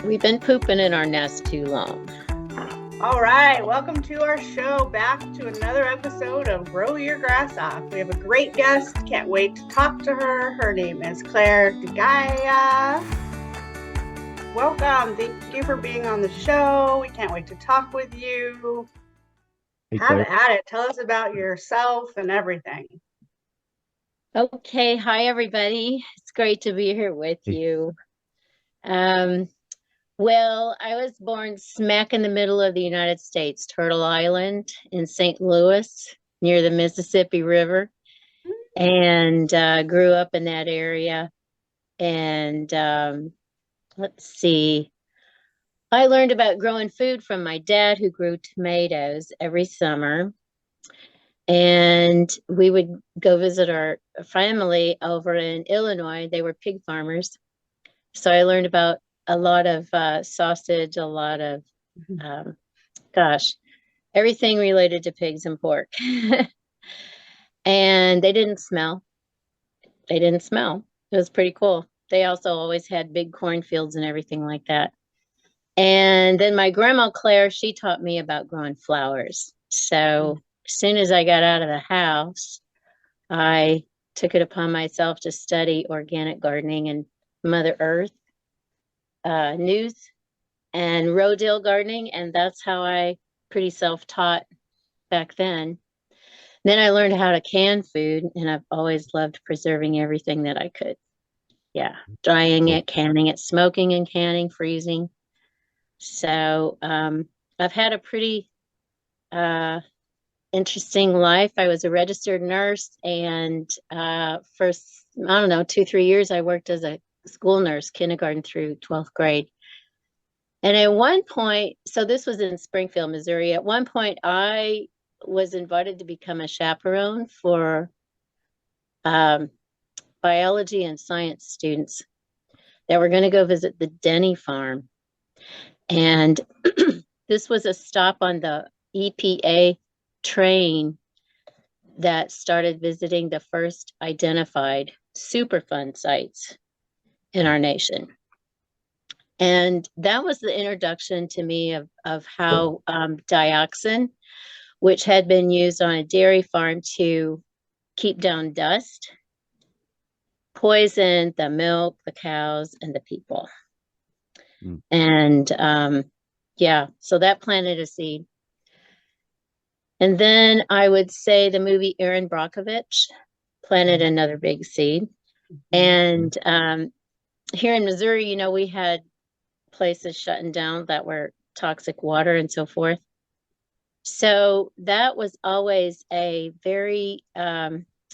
We've been pooping in our nest too long. All right, welcome to our show. Back to another episode of Grow Your Grass Off. We have a great guest. Can't wait to talk to her. Her name is Claire DGaia. Welcome. Thank you for being on the show. We can't wait to talk with you. Hey, Have Claire. at it. Tell us about yourself and everything. Okay, hi everybody. It's great to be here with Hey. you. Well, I was born smack in the middle of the United States, Turtle Island in St. Louis, near the Mississippi River, and grew up in that area. And let's see, I learned about growing food from my dad, who grew tomatoes every summer. And we would go visit our family over in Illinois. They were pig farmers. So I learned about a lot of sausage, a lot of, everything related to pigs and pork. And they didn't smell. It was pretty cool. They also always had big cornfields and everything like that. And then my grandma Claire, she taught me about growing flowers. So as soon as I got out of the house, I took it upon myself to study organic gardening and Mother Earth news and Rodale gardening. And that's how I pretty self-taught back then. Then I learned how to can food, and I've always loved preserving everything that I could. Yeah, drying it, canning it, smoking and canning, freezing. So I've had a pretty interesting life. I was a registered nurse, and for, 2-3 years, I worked as a school nurse, kindergarten through 12th grade. And at one point, so this was in Springfield, Missouri, at one point I was invited to become a chaperone for biology and science students that were going to go visit the Denny farm. And this was a stop on the EPA train that started visiting the first identified Superfund sites in our nation. And that was the introduction to me of how dioxin, which had been used on a dairy farm to keep down dust, poisoned the milk, the cows, and the people. And so that planted a seed. And then I would say the movie Erin Brockovich planted another big seed. And here in Missouri, we had places shutting down that were toxic water and so forth. So that was always a very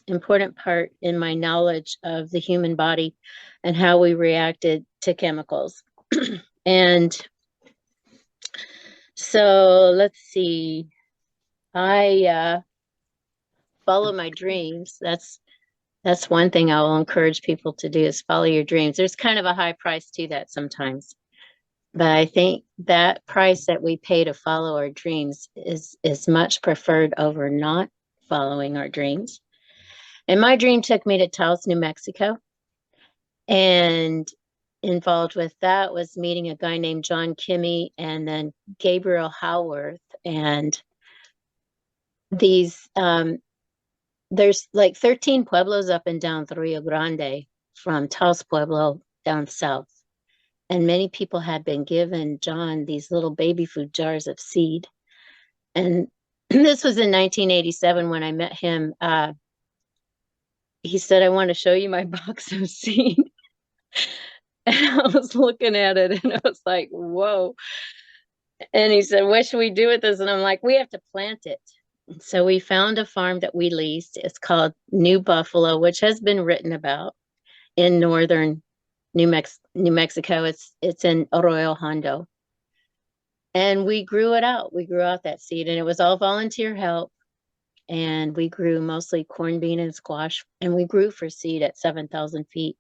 important part in my knowledge of the human body and how we reacted to chemicals. And so let's see, I follow my dreams. That's one thing I will encourage people to do, is follow your dreams. There's kind of a high price to that sometimes. But I think that price that we pay to follow our dreams is much preferred over not following our dreams. And my dream took me to Taos, New Mexico. And involved with that was meeting a guy named John Kimmey and then Gabriel Howarth. And these, there's like 13 pueblos up and down the Rio Grande from Taos Pueblo down south. And many people had been given John these little baby food jars of seed. And this was in 1987 when I met him. He said, "I want to show you my box of seed." And I was looking at it and I was like, whoa. And he said, "What should we do with this?" And I'm like, "We have to plant it." So we found a farm that we leased. It's called New Buffalo, which has been written about in northern New Mexico. It's in Arroyo Hondo. And we grew it out. We grew out that seed, and it was all volunteer help. And we grew mostly corn, bean, and squash. And we grew for seed at 7,000 feet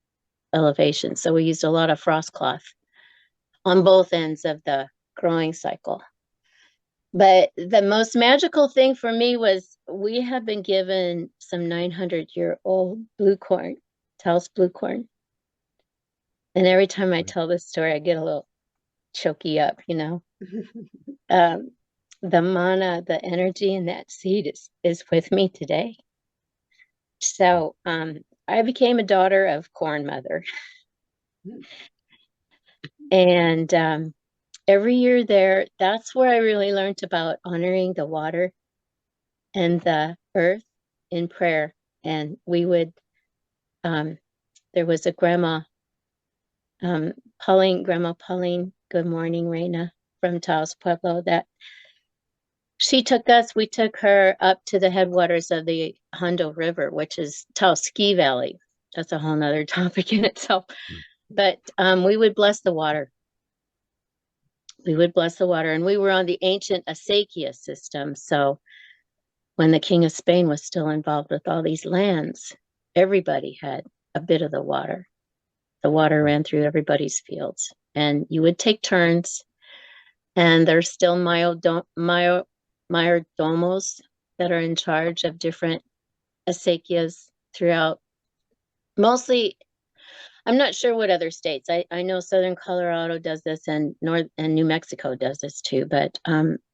elevation. So we used a lot of frost cloth on both ends of the growing cycle. But the most magical thing for me was we have been given some 900-year-old blue corn, Taos blue corn. And every time I tell this story, I get a little choke you up, you know. The mana, the energy in that seed is with me today. So I became a daughter of Corn Mother. And every year there, that's where I really learned about honoring the water and the earth in prayer. And we would, there was a grandma, Grandma Pauline, good morning, Reina, from Taos Pueblo, that we took her up to the headwaters of the Hondo River, which is Taos Ski Valley. That's a whole nother topic in itself. But we would bless the water. We would bless the water. And we were on the ancient acequia system. So when the King of Spain was still involved with all these lands, everybody had a bit of the water. The water ran through everybody's fields. And you would take turns. And there's still mayordomos that are in charge of different acequias throughout. Mostly, I'm not sure what other states. I know Southern Colorado does this, and New Mexico does this too. But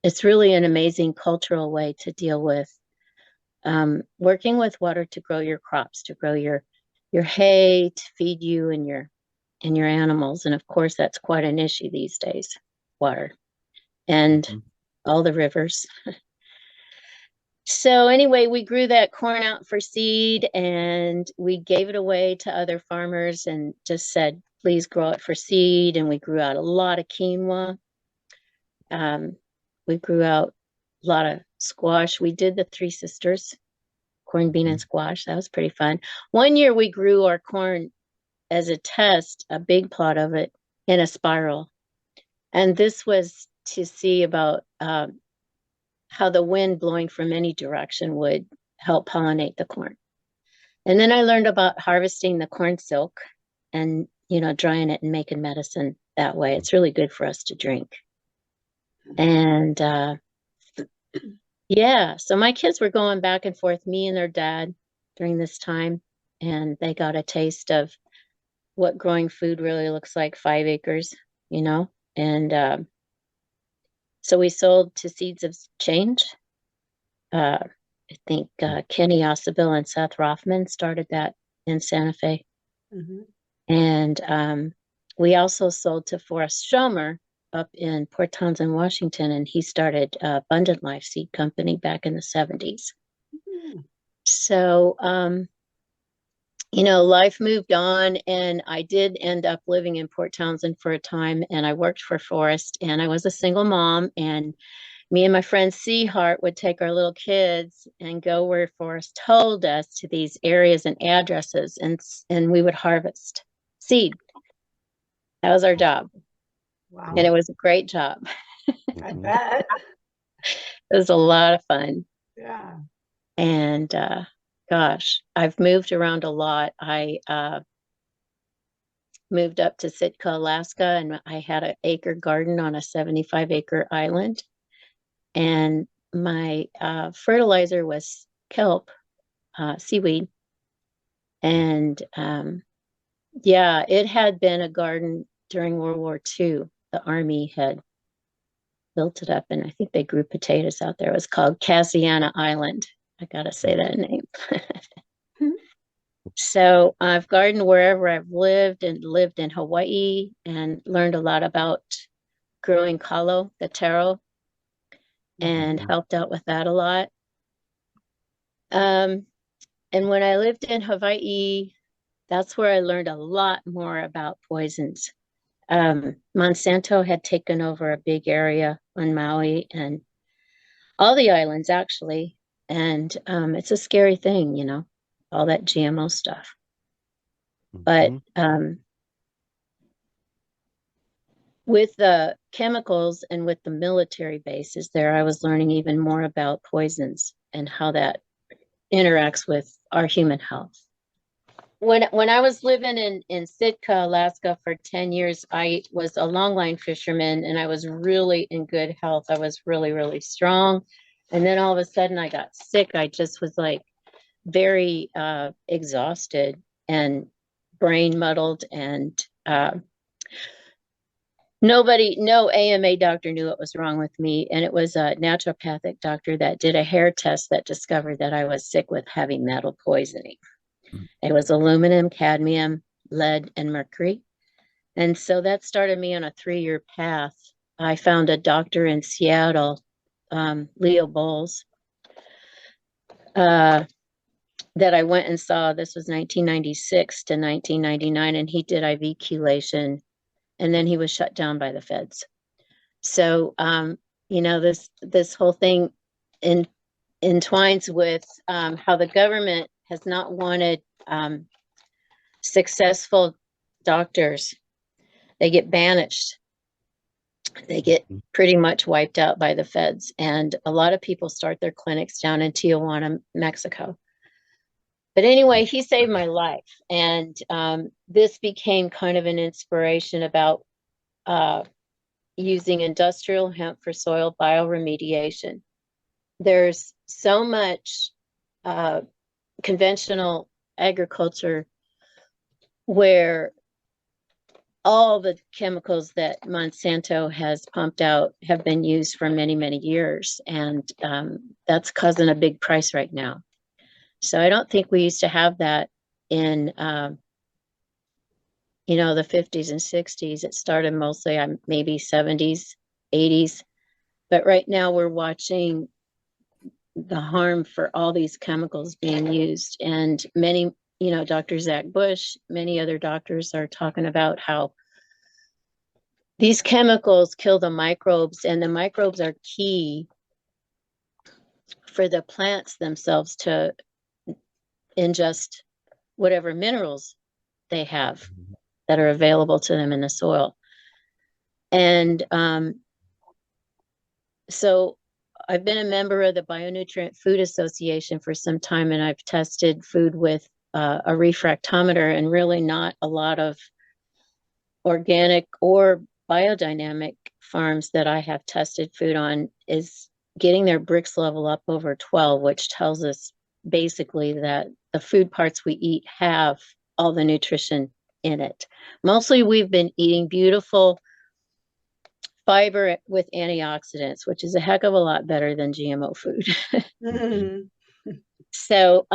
it's really an amazing cultural way to deal with working with water to grow your crops, to grow your hay, to feed you and your animals. And of course, that's quite an issue these days, water and all the rivers. So anyway, we grew that corn out for seed, and we gave it away to other farmers and just said, please grow it for seed. And we grew out a lot of quinoa. We grew out a lot of squash. We did the Three Sisters, corn, bean, and squash. That was pretty fun. One year we grew our corn as a test, a big plot of it, in a spiral. And this was to see about how the wind blowing from any direction would help pollinate the corn. And then I learned about harvesting the corn silk and, drying it and making medicine that way. It's really good for us to drink. And yeah, so my kids were going back and forth, me and their dad, during this time. And they got a taste of what growing food really looks like, 5 acres, and so we sold to Seeds of Change. I think Kenny Ossabil and Seth Rothman started that in Santa Fe. And we also sold to Forrest Schomer up in Port Townsend, Washington, and he started Abundant Life Seed Company back in the 70s. So, life moved on, and I did end up living in Port Townsend for a time, and I worked for Forrest, and I was a single mom, and me and my friend Seahart would take our little kids and go where Forrest told us to these areas and addresses, and we would harvest seed. That was our job. Wow. And it was a great job. I bet. It was a lot of fun. Yeah. And gosh, I've moved around a lot. I moved up to Sitka, Alaska, and I had an acre garden on a 75-acre island. And my fertilizer was kelp, seaweed. And yeah, it had been a garden during World War II. The Army had built it up, and I think they grew potatoes out there. It was called Cassiana Island. I gotta say that name. So I've gardened wherever I've lived, and lived in Hawaii, and learned a lot about growing kalo, the taro, and helped out with that a lot. And when I lived in Hawaii, that's where I learned a lot more about poisons. Monsanto had taken over a big area on Maui and all the islands, actually. And it's a scary thing, all that GMO stuff. But with the chemicals and with the military bases there, I was learning even more about poisons and how that interacts with our human health. When I was living in Sitka, Alaska for 10 years, I was a longline fisherman, and I was really in good health. I was really, really strong. And then all of a sudden I got sick. I just was like very exhausted and brain muddled, and No AMA doctor knew what was wrong with me. And it was a naturopathic doctor that did a hair test that discovered that I was sick with heavy metal poisoning. It was aluminum, cadmium, lead, and mercury. And so that started me on a 3-year path. I found a doctor in Seattle, Leo Bowles, that I went and saw. This was 1996 to 1999, and he did IV chelation, and then he was shut down by the feds. So, this whole thing entwines with how the government has not wanted successful doctors. They get banished. They get pretty much wiped out by the feds. And a lot of people start their clinics down in Tijuana, Mexico. But anyway, he saved my life. And this became kind of an inspiration about using industrial hemp for soil bioremediation. There's so much conventional agriculture where all the chemicals that Monsanto has pumped out have been used for many, many years. And that's causing a big price right now. So I don't think we used to have that in, the 50s and 60s. It started mostly on maybe 70s, 80s. But right now we're watching the harm for all these chemicals being used. And many, Dr. Zach Bush, many other doctors are talking about how these chemicals kill the microbes, and the microbes are key for the plants themselves to ingest whatever minerals they have that are available to them in the soil. And so I've been a member of the Bionutrient Food Association for some time, and I've tested food with a refractometer, and really not a lot of organic or biodynamic farms that I have tested food on is getting their Brix level up over 12, which tells us basically that the food parts we eat have all the nutrition in it. Mostly we've been eating beautiful fiber with antioxidants, which is a heck of a lot better than GMO food. So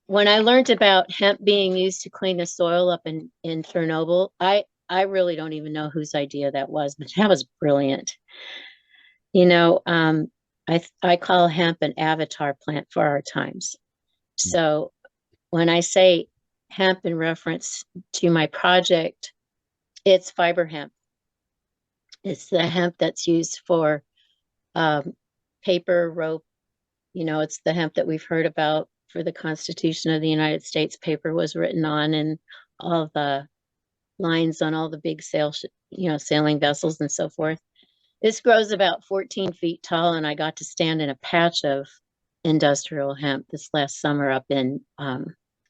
when I learned about hemp being used to clean the soil up in Chernobyl, I really don't even know whose idea that was, but that was brilliant. I call hemp an avatar plant for our times. So when I say hemp in reference to my project, it's fiber hemp. It's the hemp that's used for paper, rope. It's the hemp that we've heard about for the Constitution of the United States. Paper was written on, and all the lines on all the big sailing vessels and so forth. This grows about 14 feet tall, and I got to stand in a patch of industrial hemp this last summer up in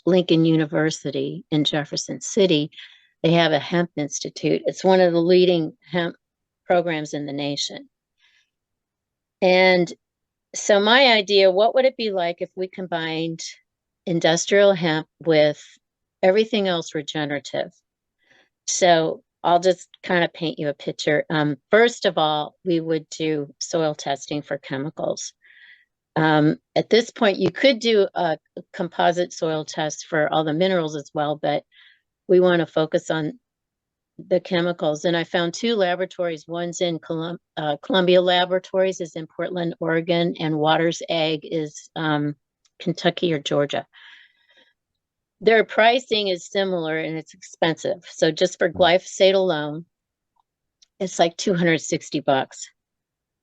Lincoln University in Jefferson City. They have a hemp institute. It's one of the leading hemp programs in the nation. And so my idea, what would it be like if we combined industrial hemp with everything else regenerative? So I'll just kind of paint you a picture. First of all, we would do soil testing for chemicals. At this point, you could do a composite soil test for all the minerals as well, but we want to focus on the chemicals. And I found 2 laboratories. One's in Columbia Laboratories is in Portland, Oregon, and RegAg is Kentucky or Georgia. Their pricing is similar and it's expensive. So just for glyphosate alone, it's like $260.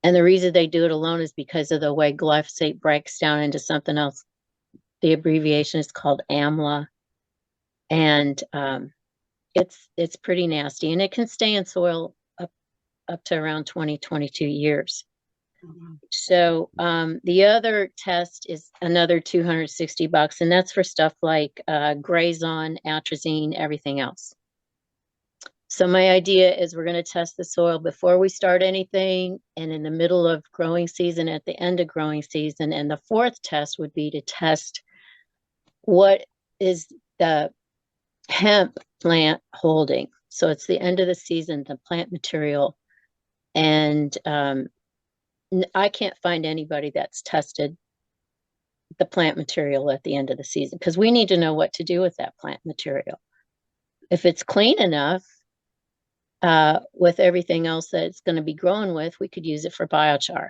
And the reason they do it alone is because of the way glyphosate breaks down into something else. The abbreviation is called AMLA. And it's pretty nasty, and it can stay in soil up to around 22 years. So the other test is another $260, and that's for stuff like Grazon, atrazine, everything else. So my idea is we're going to test the soil before we start anything, and in the middle of growing season, at the end of growing season. And the 4th test would be to test what is the hemp plant holding. So it's the end of the season, the plant material. And I can't find anybody that's tested the plant material at the end of the season, because we need to know what to do with that plant material. If it's clean enough, with everything else that it's going to be growing with, we could use it for biochar.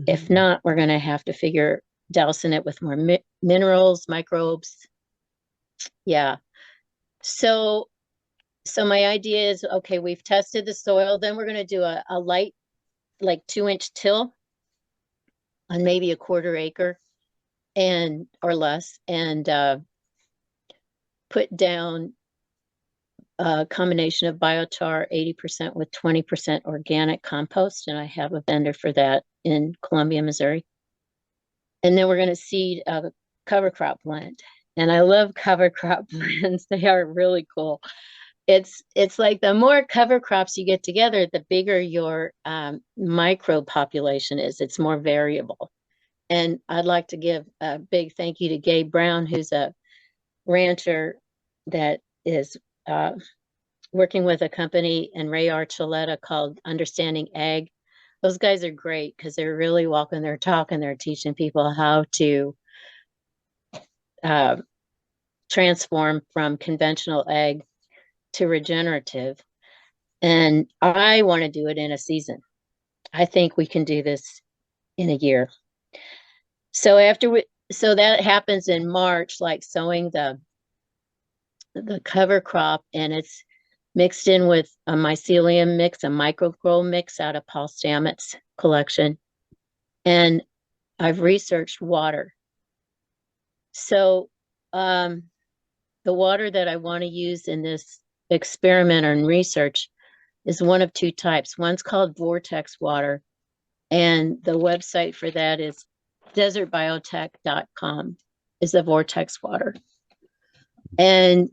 If not, we're going to have to figure dousing it with more minerals, microbes. Yeah. So my idea is, okay, we've tested the soil, then we're going to do a light, like 2-inch till on maybe a 1/4 acre and or less, and put down a combination of biochar 80% with 20% organic compost. And I have a vendor for that in Columbia, Missouri. And then we're going to seed a cover crop blend. And I love cover crop blends. They are really cool. It's like the more cover crops you get together, the bigger your microbe population is. It's more variable. And I'd like to give a big thank you to Gabe Brown, who's a rancher that is working with a company, and Ray Archuleta, called Understanding Ag. Those guys are great because they're really walking their talk, and they're teaching people how to transform from conventional ag to regenerative. And I want to do it in a season. I think we can do this in a year. So so that happens in March, like sowing the cover crop, and it's mixed in with a mycelium mix, a microgrow mix out of Paul Stamets' collection. And I've researched water. So the water that I want to use in this experiment or in research is one of 2 types. One's called Vortex Water, and the website for that is desertbiotech.com is the Vortex Water. And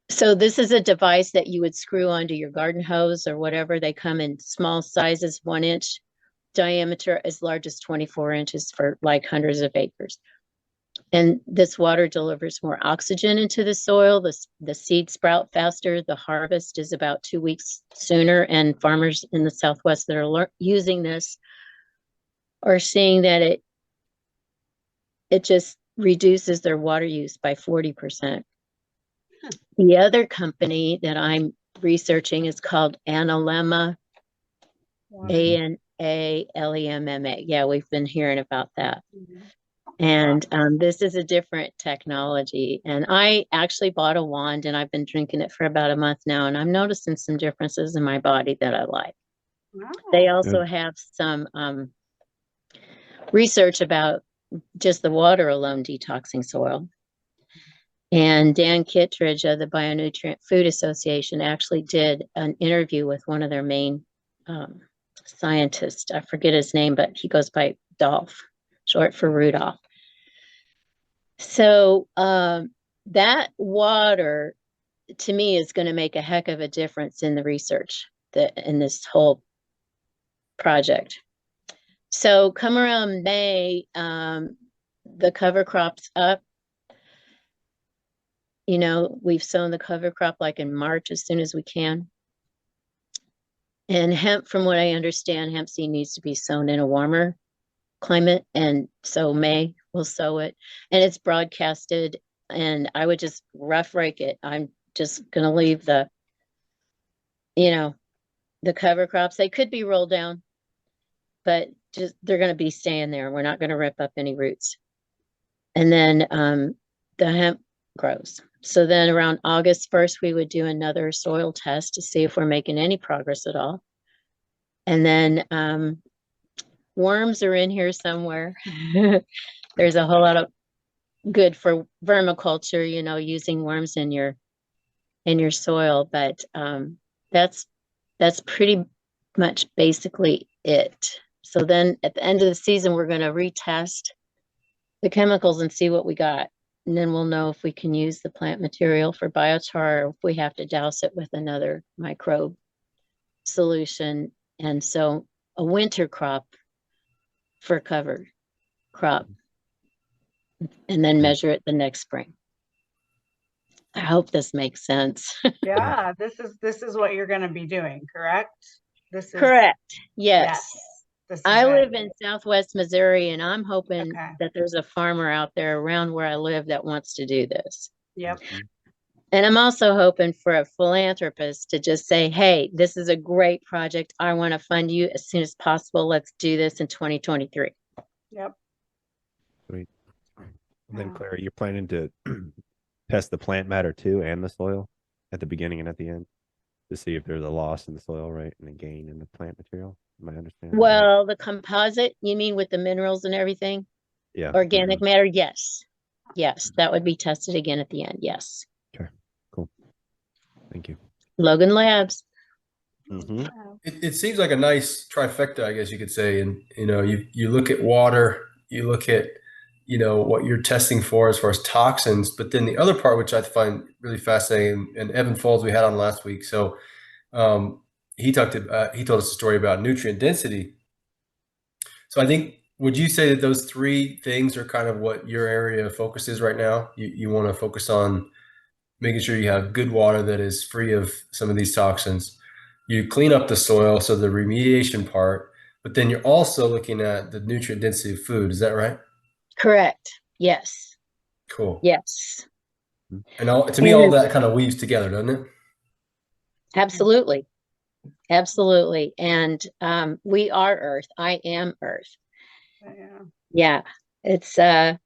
so this is a device that you would screw onto your garden hose or whatever. They come in small sizes, 1-inch diameter, as large as 24 inches for like hundreds of acres. And this water delivers more oxygen into the soil. The seeds sprout faster. The harvest is about 2 weeks sooner. And farmers in the Southwest that are using this are seeing that it just reduces their water use by 40%. The other company that I'm researching is called Analemma, Analemma. Yeah, we've been hearing about that. And this is a different technology. And I actually bought a wand, and I've been drinking it for about a month now, and I'm noticing some differences in my body that I like. They also have some research about just the water alone detoxing soil. And Dan Kittredge of the Bionutrient Food Association actually did an interview with one of their main scientists. I forget his name, but he goes by Dolph, short for Rudolph. So that water, to me, is going to make a heck of a difference in the research in this whole project. So come around May, the cover crop's up. You know, we've sown the cover crop like in March as soon as we can. And hemp, from what I understand, hemp seed needs to be sown in a warmer climate. And so May we'll sow it. And it's broadcasted, and I would just rough rake it. I'm just going to leave the cover crops. They could be rolled down, but just they're going to be staying there. We're not going to rip up any roots. And then the hemp grows. So then around August 1st, we would do another soil test to see if we're making any progress at all. And then worms are in here somewhere. There's a whole lot of good for vermiculture, using worms in your soil. But that's pretty much basically it. So then at the end of the season, we're going to retest the chemicals and see what we got. And then we'll know if we can use the plant material for biochar, or if we have to douse it with another microbe solution. And so a winter crop for cover crop, and then measure it the next spring. I hope this makes sense. Yeah, this is what you're going to be doing, correct? This is Correct. yes. Yes. This is I it. live in Southwest Missouri, and I'm hoping Okay. that there's a farmer out there around where I live that wants to do this. Yep. And I'm also hoping for a philanthropist to just say, hey, this is a great project. I want to fund you as soon as possible. Let's do this in 2023. Yep. Sweet. And then Yeah. Claire, you're planning to test the plant matter too and the soil at the beginning and at the end to see if there's a loss in the soil, right, and a gain in the plant material. Am I understanding? Well, the composite, you mean with the minerals and everything? Yeah. Organic matter, yes. Yes, that would be tested again at the end. Yes. Okay, cool. Thank you. Logan Labs. It seems like a nice trifecta, I guess you could say. And, you look at water, you look at, what you're testing for as far as toxins, but then the other part, which I find really fascinating, and Evan Folds we had on last week. So he told us a story about nutrient density. So I think, would you say that those three things are kind of what your area of focus is right now? You want to focus on making sure you have good water that is free of some of these toxins. You clean up the soil, so the remediation part, but then you're also looking at the nutrient density of food. Is that right? Correct. Yes. Cool. Yes. And to me, all that kind of weaves together, doesn't it? Absolutely. Absolutely. And we are Earth. I am Earth. Yeah. Yeah. It's I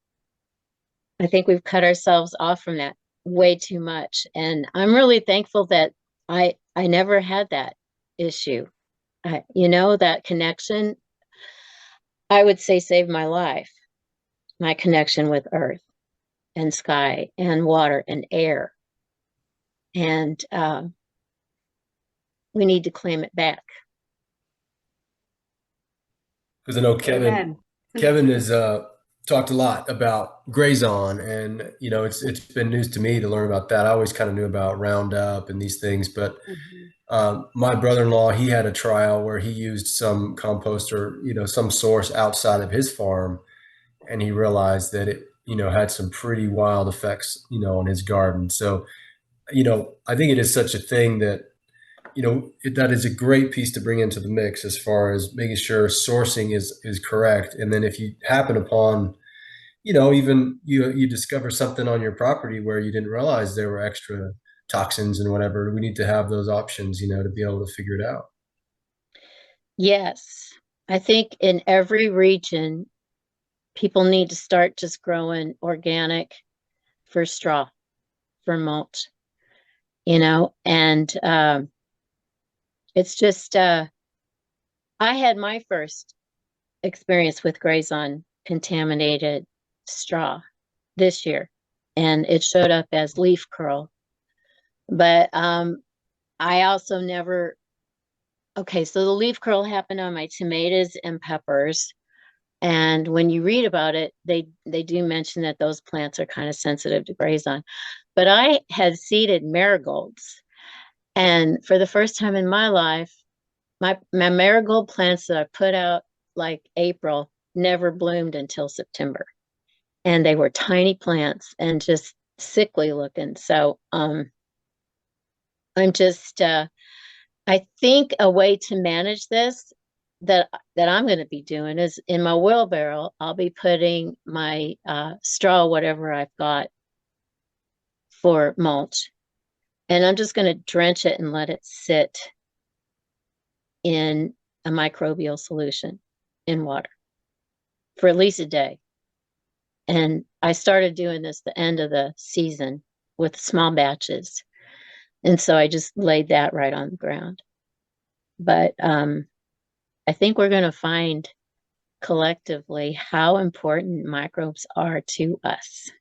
think we've cut ourselves off from that way too much. And I'm really thankful that I never had that issue. That connection, I would say, saved my life. My connection with earth and sky and water and air. And we need to claim it back. Because I know Amen. Kevin has talked a lot about Grazon, and it's been news to me to learn about that. I always kind of knew about Roundup and these things, but my brother-in-law, he had a trial where he used some compost or some source outside of his farm, and he realized that it had some pretty wild effects on his garden. So I think it is such a thing that that is a great piece to bring into the mix as far as making sure sourcing is correct. And then if you happen upon, even you discover something on your property where you didn't realize there were extra toxins and whatever, we need to have those options, to be able to figure it out. Yes. I think in every region, people need to start just growing organic for straw, for mulch, and it's just, I had my first experience with Grazon contaminated straw this year, and it showed up as leaf curl. But I also never, okay, so the leaf curl happened on my tomatoes and peppers. And when you read about it, they do mention that those plants are kind of sensitive to Grazon. But I had seeded marigolds. And for the first time in my life, my marigold plants that I put out like April never bloomed until September. And they were tiny plants and just sickly looking. So I'm just I think a way to manage this that I'm going to be doing is in my wheelbarrow, I'll be putting my straw, whatever I've got for mulch. And I'm just going to drench it and let it sit in a microbial solution in water for at least a day. And I started doing this the end of the season with small batches. And so I just laid that right on the ground. But I think we're going to find collectively how important microbes are to us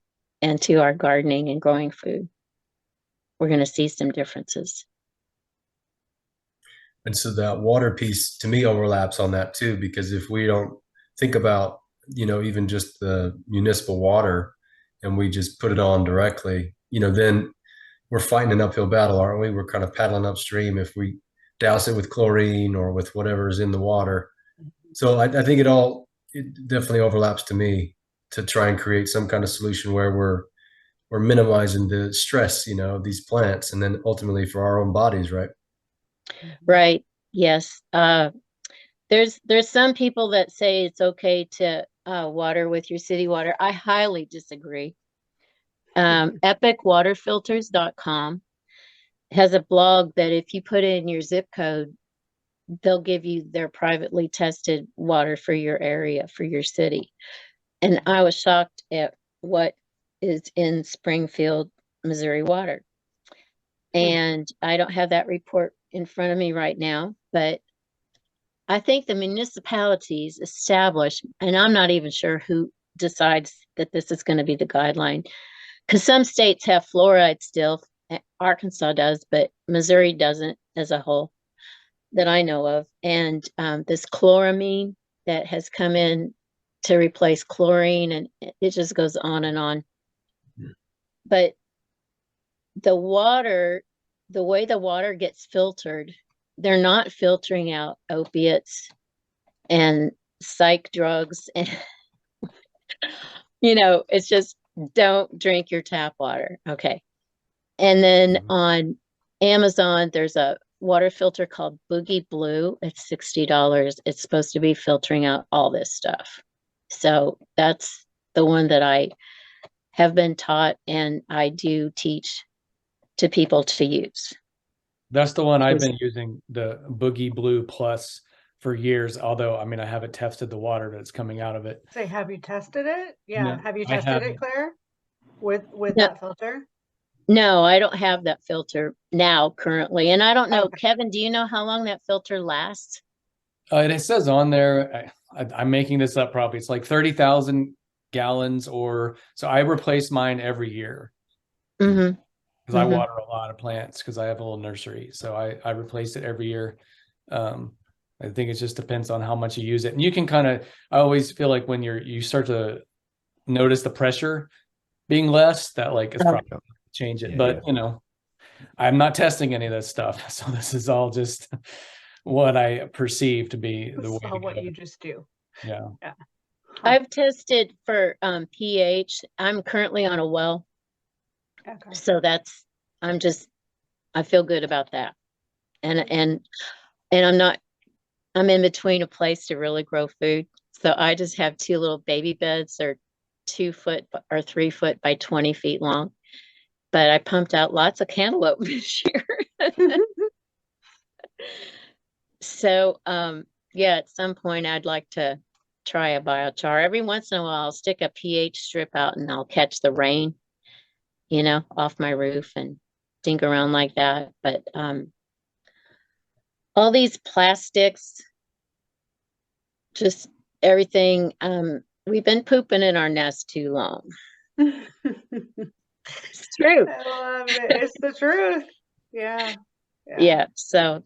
and to our gardening and growing food. We're going to see some differences. And so that water piece to me overlaps on that too, because if we don't think about, even just the municipal water and we just put it on directly, then we're fighting an uphill battle, aren't we? We're kind of paddling upstream if we douse it with chlorine or with whatever is in the water. So I think it definitely overlaps to me to try and create some kind of solution where we're we're minimizing the stress, of these plants, and then ultimately for our own bodies, right? Right. Yes. There's some people that say it's okay to water with your city water. I highly disagree. Epicwaterfilters.com has a blog that if you put in your zip code, they'll give you their privately tested water for your area, for your city. And I was shocked at what is in Springfield, Missouri water. And I don't have that report in front of me right now, but I think the municipalities establish, and I'm not even sure who decides that this is going to be the guideline, because some states have fluoride still. Arkansas does, but Missouri doesn't as a whole that I know of. And this chloramine that has come in to replace chlorine, and it just goes on and on. But the water, the way the water gets filtered, they're not filtering out opiates and psych drugs. And, it's just don't drink your tap water. Okay. And then on Amazon, there's a water filter called Boogie Blue. It's $60. It's supposed to be filtering out all this stuff. So that's the one that I have been taught and I do teach to people to use. That's the one I've been using, the Boogie Blue Plus, for years. Although, I mean, I haven't tested the water that's coming out of it. Say, have you tested it? Yeah. No, Have you I tested it, haven't. Claire? With No. that filter? No, I don't have that filter now currently. And I don't know, Okay. Kevin, do you know how long that filter lasts? It says on there, I'm making this up probably. It's like 30,000 gallons, or so I replace mine every year. Mm-hmm. Because I water a lot of plants because I have a little nursery. So I replace it every year. I think it just depends on how much you use it. And you can I always feel like when you start to notice the pressure being less, that like it's probably change it. But I'm not testing any of that stuff. So this is all just what I perceive to be the way to what go. you just do. Yeah. I've tested for pH. I'm currently on a well. Okay. So I feel good about that. And I'm in between a place to really grow food. So I just have 2 little baby beds. They're 2 foot or 3 foot by 20 feet long. But I pumped out lots of cantaloupe this year. So, at some point I'd like to try a biochar. Every once in a while I'll stick a pH strip out and I'll catch the rain, off my roof and dink around like that. But all these plastics, just everything, we've been pooping in our nest too long. It's true. I love it. It's the truth. Yeah. Yeah. So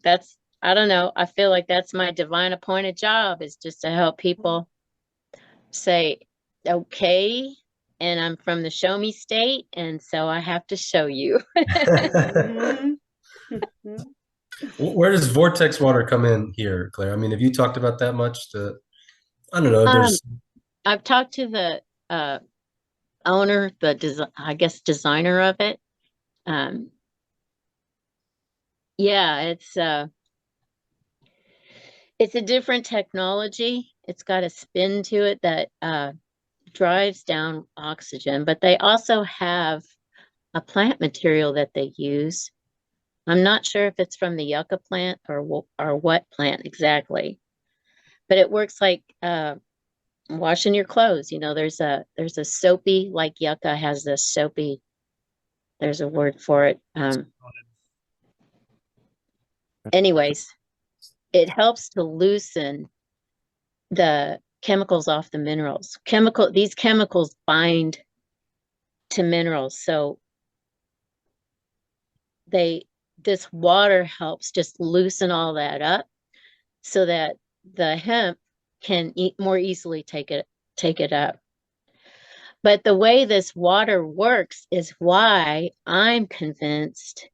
I don't know. I feel like that's my divine appointed job, is just to help people say, okay, and I'm from the show me state, and so I have to show you. Where does Vortex Water come in here, Claire? I mean, have you talked about that much? I don't know. I've talked to the owner, designer of it. It's a different technology. It's got a spin to it that drives down oxygen, but they also have a plant material that they use. I'm not sure if it's from the yucca plant or what plant exactly, but it works like washing your clothes. There's a soapy, like yucca has this soapy, there's a word for it. Anyways, it helps to loosen the chemicals off the minerals. These chemicals bind to minerals. So this water helps just loosen all that up so that the hemp can more easily take it up. But the way this water works is why I'm convinced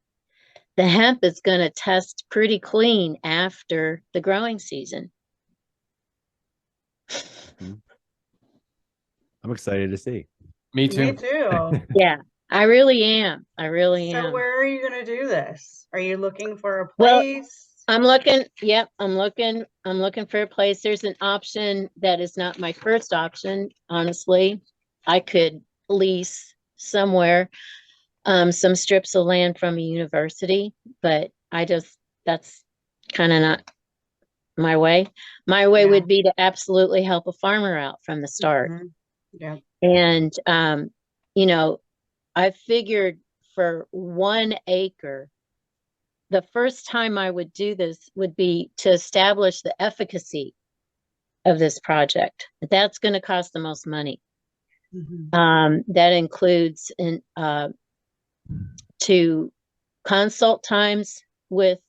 the hemp is going to test pretty clean after the growing season. I'm excited to see. Me too. Me too. Yeah. I really am. I really So am. where are you going to do this? Are you looking for a Well, place? I'm looking, yep, I'm looking for a place. There's an option that is not my first option, honestly. I could lease somewhere, some strips of land from a university, but that's kind of not my way. My way Yeah. would be to absolutely help a farmer out from the start. Mhm. Yeah. And, you know, I figured for 1 acre, the first time I would do this would be to establish the efficacy of this project. That's going to cost the most money. That includes to consult times with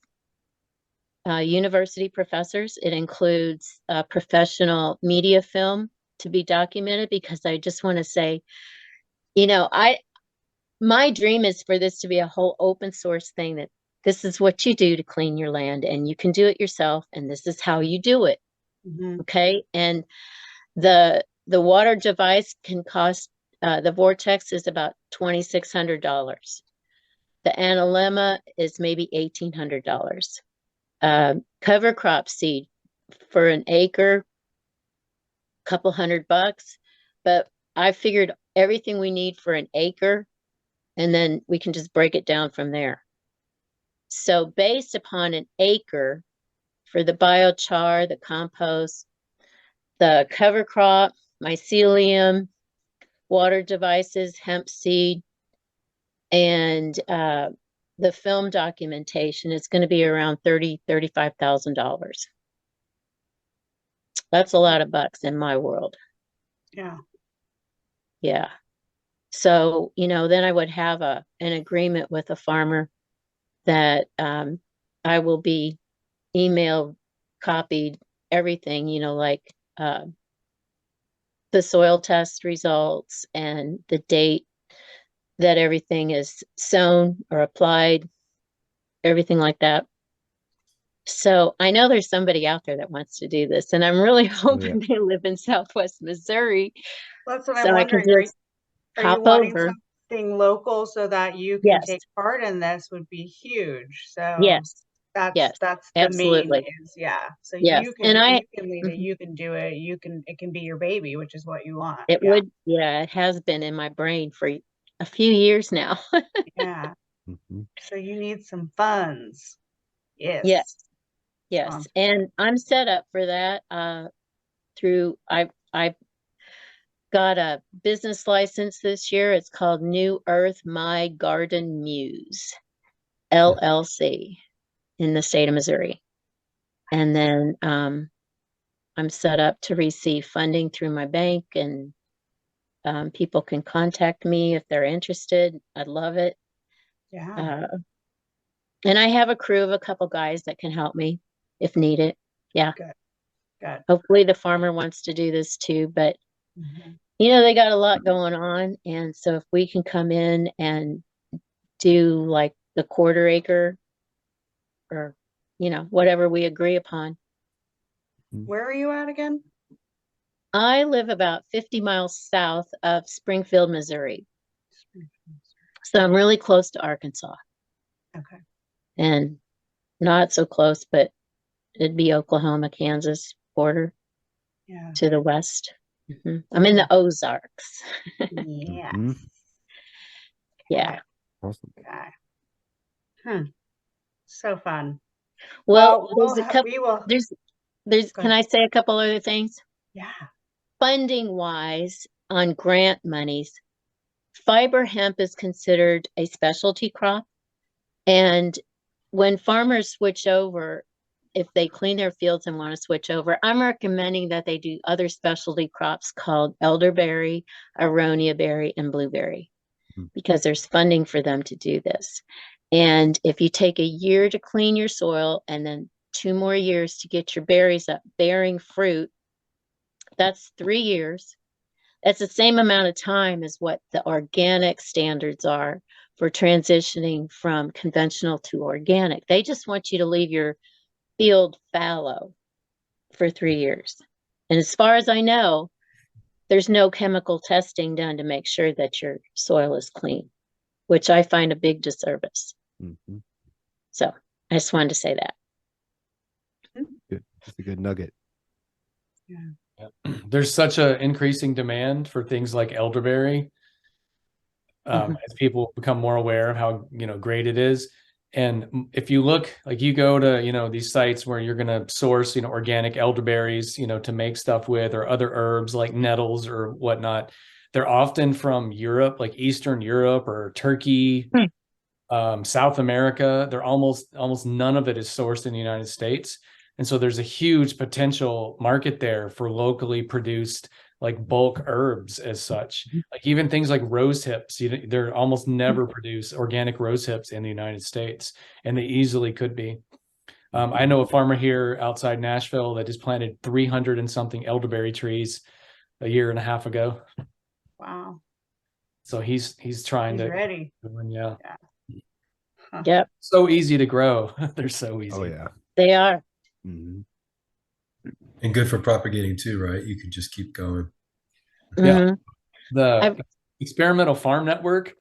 university professors. It includes professional media film to be documented, because I just want to say, my dream is for this to be a whole open source thing, that this is what you do to clean your land, and you can do it yourself, and this is how you do it. Okay. And the water device can cost, the Vortex is about $2,600. The Analemma is maybe $1,800. Cover crop seed for 1 acre, couple $100. But I figured everything we need for 1 acre, and then we can just break it down from there. So based upon 1 acre, for the biochar, the compost, the cover crop, mycelium, water devices, hemp seed, and the film documentation, is going to be around $35,000. That's a lot of bucks in my world. Yeah. Yeah. So, then I would have an agreement with a farmer that I will be email copied everything, like the soil test results and the date that everything is sown or applied, everything like that. So I know there's somebody out there that wants to do this, and I'm really hoping they live in Southwest Missouri. That's what So I'm I can wondering. just Are you hop wanting over. something local so that you can Yes, take part in this would be huge. So yes, that's yes, the main absolutely. is, yeah. So Yes. And you can lead it, mhm, you can do it, it can be your baby, which is what you want. it Yeah. would, yeah, it has been in my brain for a few years now. Yeah. Mhm. So you need some funds. Yes, Yes. yes. And I'm set up for that through I got a business license this year. It's called New Earth My Garden Muse LLC in the state of Missouri. And then I'm set up to receive funding through my bank, and people can contact me if they're interested. I'd love it. Yeah. And I have a crew of a couple guys that can help me if needed. Yeah. Good. Good. Hopefully the farmer wants to do this too, but they got a lot going on. And so if we can come in and do like the 1/4 acre, or, whatever we agree upon. Where are you at again? I live about 50 miles south of Springfield, Missouri. So I'm really close to Arkansas, Okay. and not so close, but it'd be Oklahoma, Kansas border Yeah. to the west. I'm in the Ozarks. Yes. Yeah. Awesome. Okay. So fun. Well, Well, there's a couple, we will. there's, Go can ahead. I say a couple other things? Yeah. Funding wise, on grant monies, fiber hemp is considered a specialty crop. And when farmers switch over, if they clean their fields and want to switch over, I'm recommending that they do other specialty crops called elderberry, aronia berry, and blueberry, because there's funding for them to do this. And if you take a year to clean your soil and then 2 more years to get your berries up bearing fruit, that's 3 years. That's the same amount of time as what the organic standards are for transitioning from conventional to organic. They just want you to leave your field fallow for 3 years. And as far as I know, there's no chemical testing done to make sure that your soil is clean. which I find a big disservice. Mhm. So I just wanted to say that. Good. That's a good nugget. There's such a increasing demand for things like elderberry, as people become more aware of how, great it is. And if you look, like you go to, these sites where you're going to source, organic elderberries, to make stuff with, or other herbs like nettles or whatnot, they're often from Europe, like Eastern Europe or Turkey, South America. They're almost none of it is sourced in the United States. And so there's a huge potential market there for locally produced like bulk herbs as such. Like even things like rose hips, they're almost never produce organic rose hips in the United States, and they easily could be. I know a farmer here outside Nashville that just planted 300 and something elderberry trees a year and a half ago. Wow. So he's trying He's to ready. Yeah. Yep, So easy to grow. They're so easy. Oh yeah. they are. Mhm. And good for propagating too, right? You can just keep going. Yeah. Mhm. The I've- Experimental Farm Network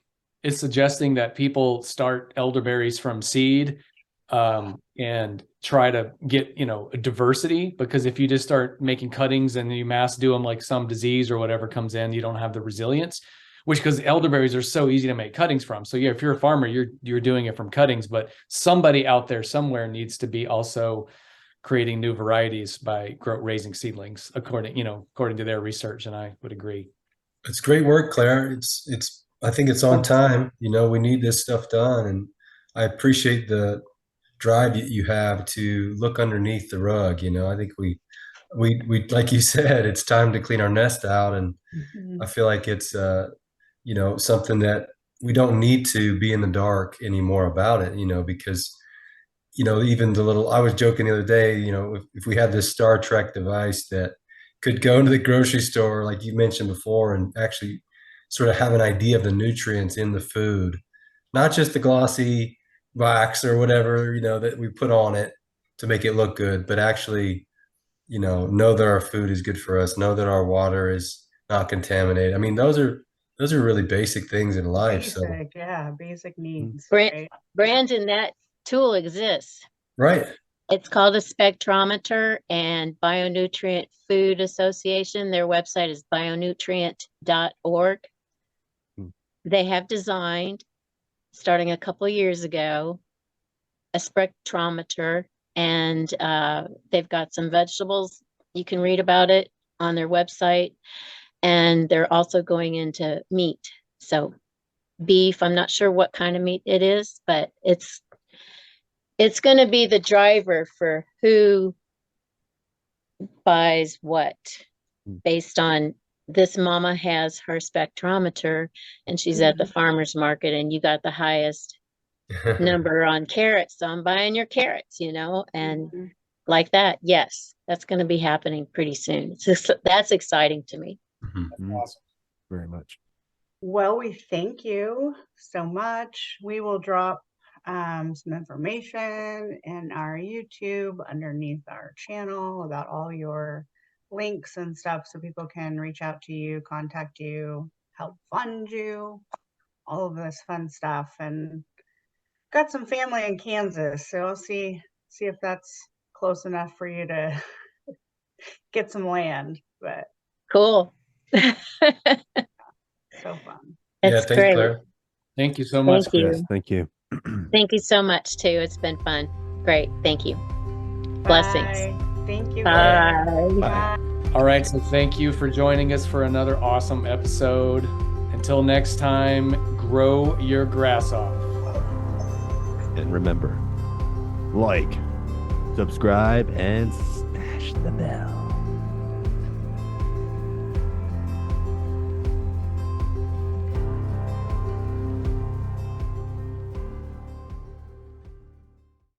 is suggesting that people start elderberries from seed, and try to get, a diversity, because if you just start making cuttings and you mass do them, like some disease or whatever comes in, you don't have the resilience, because elderberries are so easy to make cuttings from. So yeah, if you're a farmer, you're doing it from cuttings, but somebody out there somewhere needs to be also creating new varieties by raising seedlings according to their research. And I would agree. It's great work, Claire. I think it's on time. We need this stuff done, and I appreciate the drive that you have to look underneath the rug. I think we like you said, it's time to clean our nest out, and I feel like it's something that we don't need to be in the dark anymore about it. Because even I was joking the other day, if we had this Star Trek device that could go into the grocery store, like you mentioned before, and actually sort of have an idea of the nutrients in the food, not just the glossy wax or whatever, that we put on it to make it look good, but actually, know that our food is good for us, know that our water is not contaminated. I mean, those are really basic things in life. Basic, yeah, basic needs. Brandon, that tool exists. Right. It's called a spectrometer, and Bionutrient Food Association, their website is bionutrient.org. They have designed, starting a couple of years ago, a spectrometer, and they've got some vegetables. You can read about it on their website, and they're also going into meat. So beef, I'm not sure what kind of meat it is, but it's going to be the driver for who buys what, based on this mama has her spectrometer and she's at the farmer's market, and you got the highest number on carrots, so I'm buying your carrots, and like that. Yes, that's going to be happening pretty soon. That's exciting to me. Awesome. Very much. Well, we thank you so much. We will drop some information in our YouTube underneath our channel about all your links and stuff, so people can reach out to you, contact you, help fund you, all of this fun stuff. And got some family in Kansas, so I'll see if that's close enough for you to get some land. But Cool. so fun. It's Thanks, great. Claire. Thank you so much. Thank you. Yes, thank you. Thank you so much too. It's been fun. Great. Thank you. Blessings. Bye. Thank you. Bye. Bye. All right. So thank you for joining us for another awesome episode. Until next time, grow your grass off. And remember, like, subscribe, and smash the bell.